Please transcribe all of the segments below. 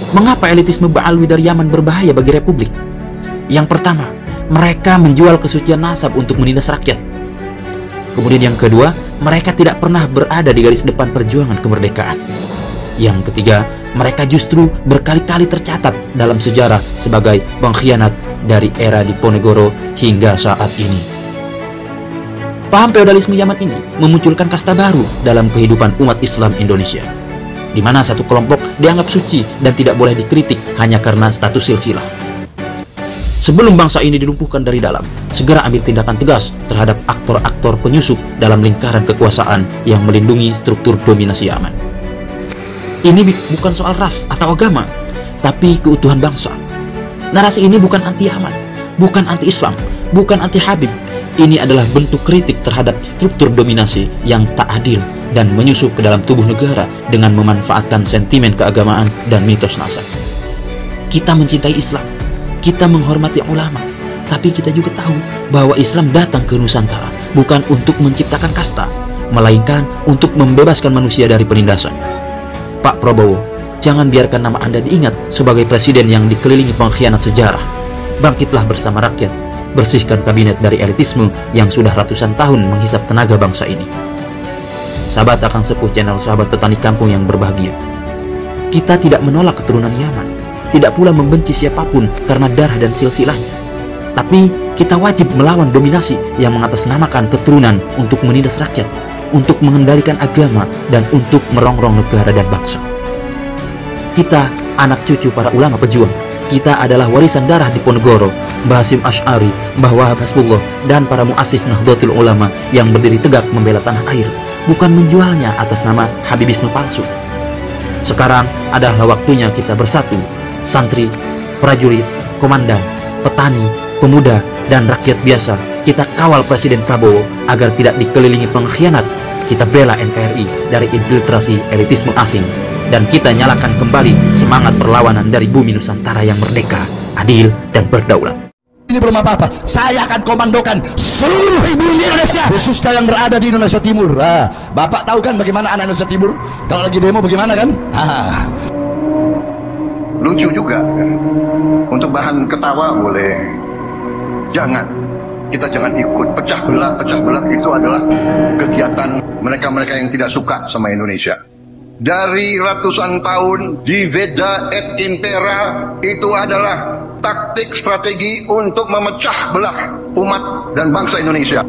Mengapa elitisme Ba'alwi dari Yaman berbahaya bagi Republik? Yang pertama, mereka menjual kesucian nasab untuk menindas rakyat. Kemudian yang kedua, mereka tidak pernah berada di garis depan perjuangan kemerdekaan. Yang ketiga, mereka justru berkali-kali tercatat dalam sejarah sebagai pengkhianat dari era Diponegoro hingga saat ini. Paham feodalisme Yaman ini memunculkan kasta baru dalam kehidupan umat Islam Indonesia, di mana satu kelompok dianggap suci dan tidak boleh dikritik hanya karena status silsilah. Sebelum bangsa ini dilumpuhkan dari dalam, segera ambil tindakan tegas terhadap aktor-aktor penyusup dalam lingkaran kekuasaan yang melindungi struktur dominasi Yaman. Ini bukan soal ras atau agama, tapi keutuhan bangsa. Narasi ini bukan anti-Yaman, bukan anti-Islam, bukan anti-Habib. Ini adalah bentuk kritik terhadap struktur dominasi yang tak adil dan menyusup ke dalam tubuh negara dengan memanfaatkan sentimen keagamaan dan mitos nasab. Kita mencintai Islam, kita menghormati ulama, tapi kita juga tahu bahwa Islam datang ke Nusantara bukan untuk menciptakan kasta, melainkan untuk membebaskan manusia dari penindasan. Pak Prabowo, jangan biarkan nama Anda diingat sebagai presiden yang dikelilingi pengkhianat sejarah. Bangkitlah bersama rakyat, bersihkan kabinet dari elitisme yang sudah ratusan tahun menghisap tenaga bangsa ini. Sahabat Akang Sepuh channel Sahabat Petani Kampung yang berbahagia, kita tidak menolak keturunan Yaman, tidak pula membenci siapapun karena darah dan silsilahnya. Tapi kita wajib melawan dominasi yang mengatasnamakan keturunan untuk menindas rakyat, untuk mengendalikan agama, dan untuk merongrong negara dan bangsa. Kita anak cucu para ulama pejuang. Kita adalah warisan darah Diponegoro, Mbah Hasyim Asy'ari, Mbah Wahab Hasbullah, dan para muassis Nahdlatul Ulama yang berdiri tegak membela tanah air, bukan menjualnya atas nama Habibisme palsu. Sekarang adalah waktunya kita bersatu, santri, prajurit, komandan, petani, pemuda, dan rakyat biasa. Kita kawal Presiden Prabowo agar tidak dikelilingi pengkhianat. Kita bela NKRI dari infiltrasi elitisme asing, dan kita nyalakan kembali semangat perlawanan dari bumi Nusantara yang merdeka, adil, dan berdaulat. Ini belum apa-apa, saya akan komandokan seluruh ibu Indonesia, khususnya yang berada di Indonesia Timur. Bapak tahu kan bagaimana anak Indonesia Timur kalau lagi demo bagaimana kan? Lucu juga, untuk bahan ketawa boleh, kita jangan ikut pecah belah itu adalah kegiatan mereka-mereka yang tidak suka sama Indonesia. Dari ratusan tahun Diveda et Impera itu adalah taktik strategi untuk memecah belah umat dan bangsa Indonesia.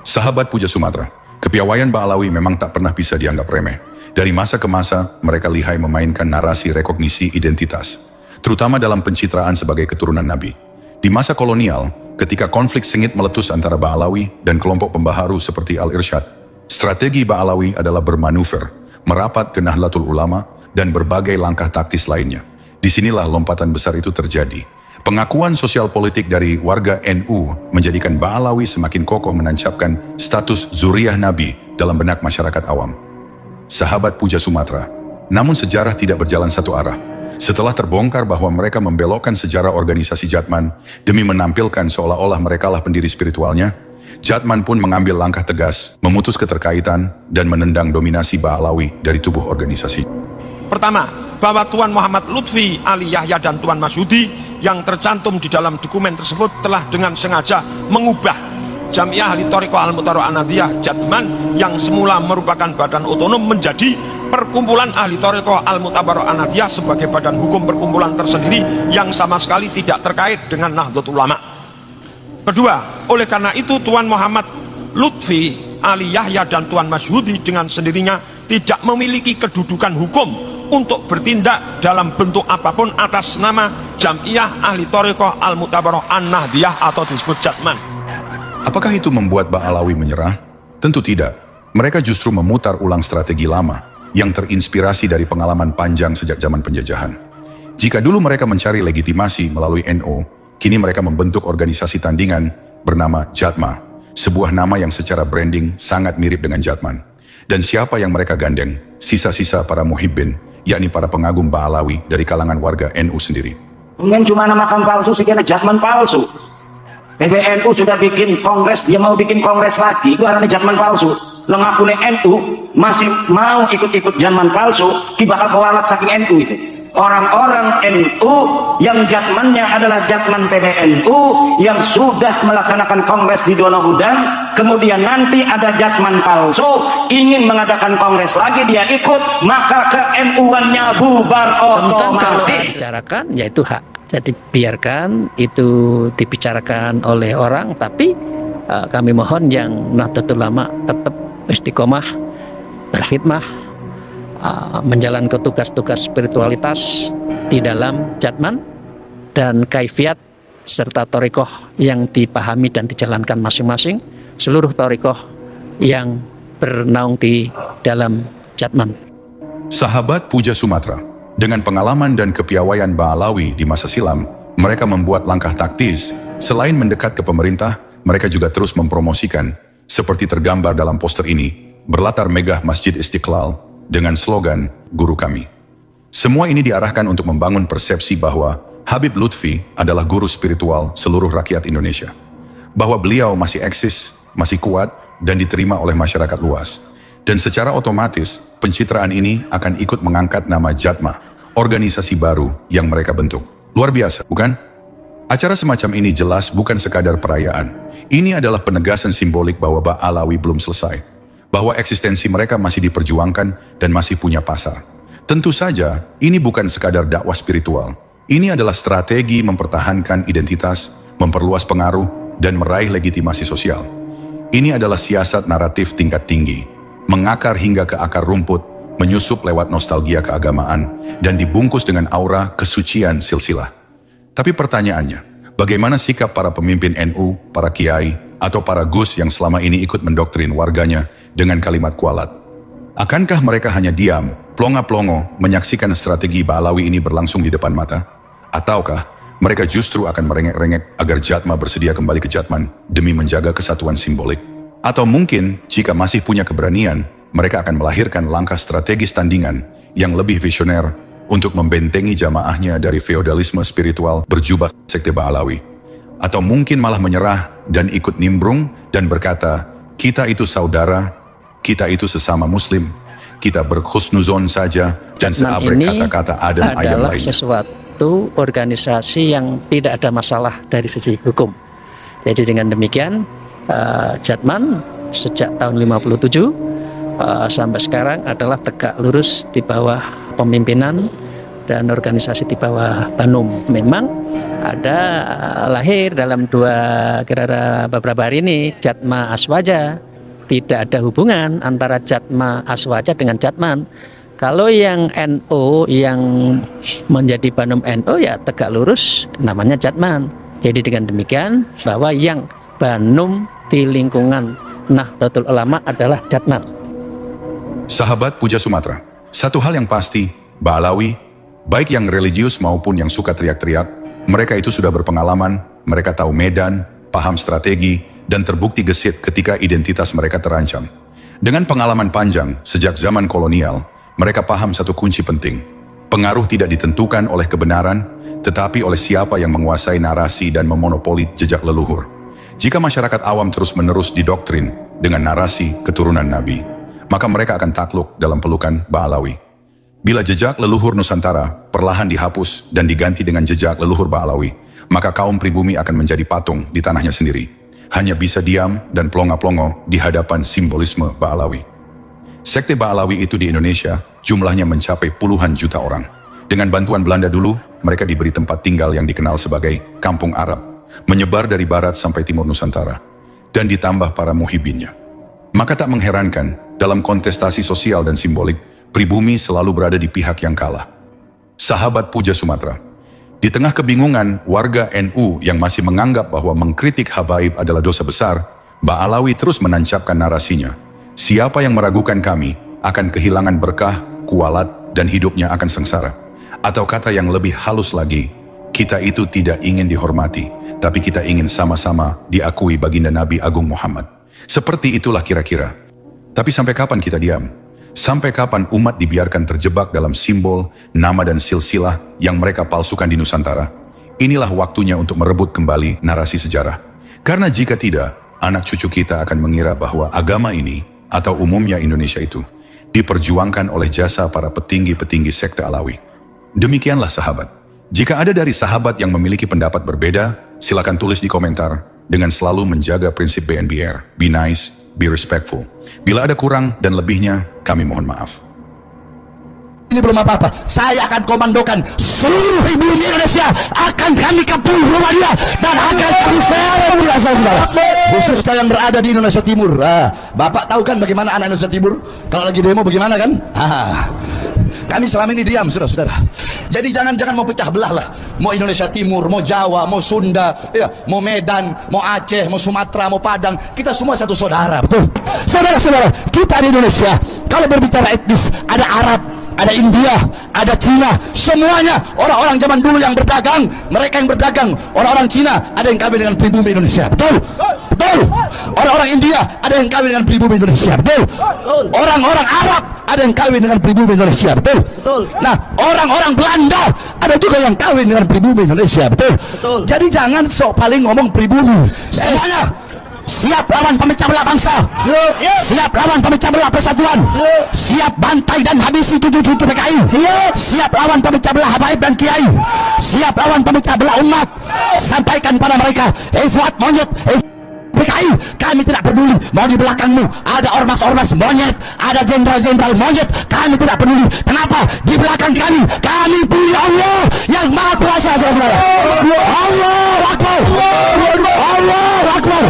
Sahabat Puja Sumatera, kepiawaian Ba'alawi memang tak pernah bisa dianggap remeh. Dari masa ke masa, mereka lihai memainkan narasi rekognisi identitas, terutama dalam pencitraan sebagai keturunan Nabi. Di masa kolonial, ketika konflik sengit meletus antara Ba'alawi dan kelompok pembaharu seperti Al-Irsyad, strategi Ba'alawi adalah bermanuver, merapat ke Nahdlatul Ulama, dan berbagai langkah taktis lainnya. Disinilah lompatan besar itu terjadi. Pengakuan sosial politik dari warga NU menjadikan Ba'alawi semakin kokoh menancapkan status zuriyah Nabi dalam benak masyarakat awam. Sahabat Puja Sumatera, namun sejarah tidak berjalan satu arah. Setelah terbongkar bahwa mereka membelokkan sejarah organisasi Jatman demi menampilkan seolah-olah merekalah pendiri spiritualnya, Jatman pun mengambil langkah tegas, memutus keterkaitan, dan menendang dominasi Ba'alawi dari tubuh organisasi. Pertama, bahwa Tuan Muhammad Lutfi, Ali Yahya, dan Tuan Masyudi yang tercantum di dalam dokumen tersebut telah dengan sengaja mengubah Jamiah Ahli Thariqah Al-Mutabaro'ah An-Nahdliyah Jatman yang semula merupakan badan otonom menjadi Perkumpulan Ahli Thariqah Al-Mutabaro'ah An-Nahdliyah sebagai badan hukum perkumpulan tersendiri yang sama sekali tidak terkait dengan Nahdlatul Ulama. Kedua, oleh karena itu Tuan Muhammad Lutfi, Ali Yahya, dan Tuan Masyudi dengan sendirinya tidak memiliki kedudukan hukum untuk bertindak dalam bentuk apapun atas nama Jamiah Ahli Thariqah Al-Mutabaro'ah An-Nahdliyah atau disebut Jatman. Apakah itu membuat Ba'alawi menyerah? Tentu tidak. Mereka justru memutar ulang strategi lama yang terinspirasi dari pengalaman panjang sejak zaman penjajahan. Jika dulu mereka mencari legitimasi melalui NU, kini mereka membentuk organisasi tandingan bernama Jatma, sebuah nama yang secara branding sangat mirip dengan Jatman. Dan siapa yang mereka gandeng? Sisa-sisa para muhibbin, yakni para pengagum Ba'alawi dari kalangan warga NU sendiri. Mungkin cuma namakan palsu, sekian Jatman palsu. PBNU sudah bikin kongres, dia mau bikin kongres lagi, itu artinya Jatman palsu. lengapune NU masih mau ikut-ikut zaman palsu, bakal kewalat saking NU itu. Orang-orang NU yang jatmannya adalah jatman PBNU yang sudah melaksanakan kongres di Donohudan, kemudian nanti ada jatman palsu ingin mengadakan kongres lagi, dia ikut, maka ke NU-annya bubar Tentang kalau otomatis. dibicarakan yaitu hak. Jadi biarkan itu dibicarakan oleh orang, tapi kami mohon yang Nahdlatul Ulama tetap istiqomah, berkhidmah, menjalankan tugas-tugas spiritualitas di dalam jatman dan kaifiat serta thariqah yang dipahami dan dijalankan masing-masing seluruh thariqah yang bernaung di dalam jatman. Sahabat Puja Sumatera, dengan pengalaman dan kepiawaian Ba'alawi di masa silam, mereka membuat langkah taktis. Selain mendekat ke pemerintah, mereka juga terus mempromosikan, seperti tergambar dalam poster ini, berlatar megah Masjid Istiqlal dengan slogan Guru Kami. Semua ini diarahkan untuk membangun persepsi bahwa Habib Lutfi adalah guru spiritual seluruh rakyat Indonesia. Bahwa beliau masih eksis, masih kuat, dan diterima oleh masyarakat luas. Dan secara otomatis, pencitraan ini akan ikut mengangkat nama Jatma, organisasi baru yang mereka bentuk. Luar biasa, bukan? Acara semacam ini jelas bukan sekadar perayaan. Ini adalah penegasan simbolik bahwa Ba'alawi belum selesai. Bahwa eksistensi mereka masih diperjuangkan dan masih punya pasar. Tentu saja, ini bukan sekadar dakwah spiritual. Ini adalah strategi mempertahankan identitas, memperluas pengaruh, dan meraih legitimasi sosial. Ini adalah siasat naratif tingkat tinggi, mengakar hingga ke akar rumput, menyusup lewat nostalgia keagamaan, dan dibungkus dengan aura kesucian silsilah. Tapi pertanyaannya, bagaimana sikap para pemimpin NU, para kiai, atau para gus yang selama ini ikut mendoktrin warganya dengan kalimat kualat? Akankah mereka hanya diam, plonga-plongo, menyaksikan strategi Ba'alawi ini berlangsung di depan mata? Ataukah mereka justru akan merengek-rengek agar Jatma bersedia kembali ke Jatman demi menjaga kesatuan simbolik? Atau mungkin, jika masih punya keberanian, mereka akan melahirkan langkah strategi tandingan yang lebih visioner untuk membentengi jamaahnya dari feodalisme spiritual berjubah sekte Ba'alawi? Atau mungkin malah menyerah dan ikut nimbrung dan berkata, kita itu saudara, kita itu sesama muslim, kita berhusnuzon saja, dan seabrek kata-kata adem ayam adalah lainnya. Sesuatu organisasi yang tidak ada masalah dari sisi hukum. Jadi dengan demikian, Jatman sejak tahun 57 sampai sekarang adalah tegak lurus di bawah pemimpinan dan organisasi di bawah Banum. Memang ada lahir dalam kira-kira beberapa hari ini Jatma Aswaja. Tidak ada hubungan antara Jatma Aswaja dengan Jatman. Kalau yang NU yang menjadi Banum NU ya tegak lurus namanya Jatman. Jadi dengan demikian bahwa yang Banum di lingkungan Nahdlatul Ulama adalah Jatman. Sahabat Puja Sumatera, satu hal yang pasti, Ba'alawi, baik yang religius maupun yang suka teriak-teriak, mereka itu sudah berpengalaman, mereka tahu medan, paham strategi, dan terbukti gesit ketika identitas mereka terancam. Dengan pengalaman panjang sejak zaman kolonial, mereka paham satu kunci penting. Pengaruh tidak ditentukan oleh kebenaran, tetapi oleh siapa yang menguasai narasi dan memonopoli jejak leluhur. Jika masyarakat awam terus-menerus didoktrin dengan narasi keturunan Nabi, maka mereka akan takluk dalam pelukan Ba'alawi. Bila jejak leluhur Nusantara perlahan dihapus dan diganti dengan jejak leluhur Ba'alawi, maka kaum pribumi akan menjadi patung di tanahnya sendiri. Hanya bisa diam dan plonga-plongo di hadapan simbolisme Ba'alawi. Sekte Ba'alawi itu di Indonesia jumlahnya mencapai puluhan juta orang. Dengan bantuan Belanda dulu, mereka diberi tempat tinggal yang dikenal sebagai Kampung Arab, menyebar dari barat sampai timur Nusantara, dan ditambah para muhibinnya. Maka tak mengherankan, dalam kontestasi sosial dan simbolik, pribumi selalu berada di pihak yang kalah. Sahabat Puja Sumatera, di tengah kebingungan warga NU yang masih menganggap bahwa mengkritik habaib adalah dosa besar, Ba'alawi terus menancapkan narasinya. Siapa yang meragukan kami akan kehilangan berkah, kualat, dan hidupnya akan sengsara. Atau kata yang lebih halus lagi, kita itu tidak ingin dihormati, tapi kita ingin sama-sama diakui baginda Nabi Agung Muhammad. Seperti itulah kira-kira. Tapi sampai kapan kita diam? Sampai kapan umat dibiarkan terjebak dalam simbol, nama dan silsilah yang mereka palsukan di Nusantara? Inilah waktunya untuk merebut kembali narasi sejarah. Karena jika tidak, anak cucu kita akan mengira bahwa agama ini atau umumnya Indonesia itu, diperjuangkan oleh jasa para petinggi-petinggi sekte Alawi. Demikianlah sahabat. Jika ada dari sahabat yang memiliki pendapat berbeda, silakan tulis di komentar dengan selalu menjaga prinsip BNBR, be nice, be respectful. Bila ada kurang dan lebihnya, kami mohon maaf. Ini belum apa-apa, saya akan komandokan seluruh ibu Indonesia, akan kami kepung rumah dia dan akan kami serang saudara, khususnya yang berada di Indonesia Timur. Bapak tahu kan bagaimana anak Indonesia Timur kalau lagi demo bagaimana kan? Kami selama ini diam, saudara-saudara. Jadi jangan mau pecah belah lah. Mau Indonesia Timur, mau Jawa, mau Sunda, ya, mau Medan, mau Aceh, mau Sumatera, mau Padang, kita semua satu saudara, betul? Saudara-saudara, kita di Indonesia, kalau berbicara etnis, ada Arab, ada India, ada Cina, semuanya orang-orang zaman dulu yang berdagang, mereka yang berdagang, orang-orang Cina ada yang kawin dengan pribumi Indonesia, betul? Betul. Orang-orang India ada yang kawin dengan pribumi Indonesia, betul? Orang-orang Arab ada yang kawin dengan pribumi Indonesia, betul? Nah, orang-orang Belanda ada juga yang kawin dengan pribumi Indonesia, betul? Jadi jangan sok paling ngomong pribumi. Semuanya siap lawan pemecah belah bangsa, siap lawan pemecah belah persatuan, siap bantai dan habisi cucu-cucu PKI, siap lawan pemecah belah habaib dan kiai, siap lawan pemecah belah umat. Sampaikan pada mereka, Fuad monyet, PKI, kami tidak peduli mau di belakangmu ada ormas-ormas monyet, ada jenderal-jenderal monyet, kami tidak peduli. Kenapa? Di belakang kami punya Allah yang maha kuasa, saudara. Allah Akbar, Allah Akbar.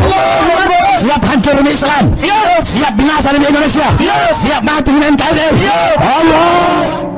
Siap hancur demi Islam, siap binasa demi Indonesia, siap mati dengan NKRI. Allah.